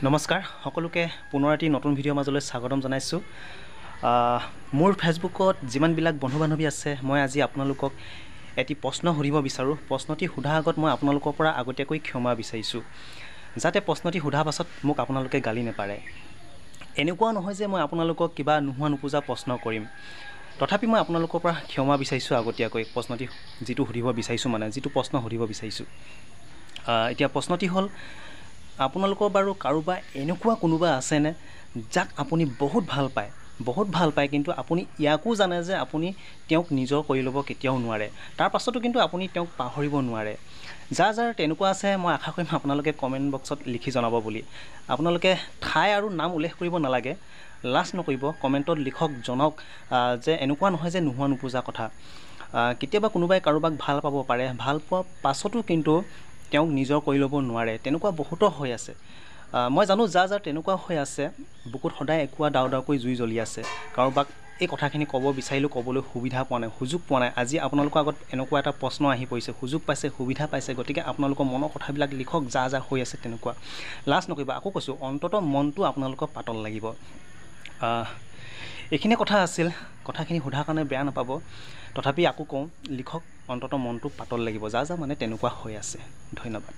নমস্কাৰ সকলোকে পুনৰ এটি নতুন ভিডিঅ'ৰ মাজলৈ স্বাগতম জনাইছোঁ। মোৰ ফেচবুকত যিমানবিলাক বন্ধু বান্ধৱী আছে, মই আজি আপোনালোকক এটি প্ৰশ্ন সুধিব বিচাৰোঁ। প্ৰশ্নটি সোধাৰ আগত মই আপোনালোকৰ পৰা আগতীয়াকৈ ক্ষমা বিচাৰিছোঁ, যাতে প্ৰশ্নটি সোধাৰ পাছত মোক আপোনালোকে গালি নেপাৰে। এনেকুৱা নহয় যে মই আপোনালোকক কিবা নোহোৱা নোপোজা প্ৰশ্ন কৰিম, তথাপি মই আপোনালোকৰ পৰা ক্ষমা বিচাৰিছোঁ আগতীয়াকৈ। প্ৰশ্নটি যিটো সুধিব বিচাৰিছোঁ, যিটো প্ৰশ্ন সুধিব বিচাৰিছোঁ, এতিয়া প্ৰশ্নটি হ'ল, আপোনালোকৰ বাৰু কাৰোবাৰ এনেকুৱা কোনোবা আছেনে যাক আপুনি বহুত ভাল পায়, কিন্তু আপুনি ইয়াকো জানে যে আপুনি তেওঁক নিজৰ কৰি ল'ব কেতিয়াও নোৱাৰে, তাৰ পাছতো কিন্তু আপুনি তেওঁক পাহৰিব নোৱাৰে। যাৰ তেনেকুৱা আছে, মই আশা কৰিম আপোনালোকে কমেণ্ট বক্সত লিখি জনাব বুলি। আপোনালোকে ঠাই আৰু নাম উল্লেখ কৰিব নালাগে, লাজ নকৰিব, কমেণ্টত লিখক, জনাওক যে এনেকুৱা নহয় যে নোহোৱা নোপোজা কথা। কেতিয়াবা কোনোবাই কাৰোবাক ভাল পাব পাৰে, ভাল পোৱাৰ পাছতো কিন্তু তেওঁক নিজৰ কৰি ল'ব নোৱাৰে, তেনেকুৱা বহুতো হৈ আছে। মই জানো যাৰ তেনেকুৱা হৈ আছে, বুকুত সদায় একুৰা ডাউকৈ জুই জ্বলি আছে। কাৰোবাক এই কথাখিনি ক'ব বিচাৰিলেও ক'বলৈ সুবিধা পোৱা নাই, সুযোগ পোৱা নাই। আজি আপোনালোকৰ আগত এনেকুৱা এটা প্ৰশ্ন আহি পৰিছে, সুযোগ পাইছে, সুবিধা পাইছে, গতিকে আপোনালোকৰ মনৰ কথাবিলাক লিখক, যাৰ হৈ আছে তেনেকুৱা। লাজ নকৰিব, আকৌ কৈছোঁ, অন্ততঃ মনটো আপোনালোকৰ পাতল লাগিব। এইখিনিয়ে কথা আছিল। কথাখিনি সোধাৰ কাৰণে বেয়া নাপাব, তথাপি আকৌ কওঁ, লিখক, অন্ততঃ মনটো পাতল লাগিব, যাৰ তেনেকুৱা হৈ আছে। ধন্যবাদ।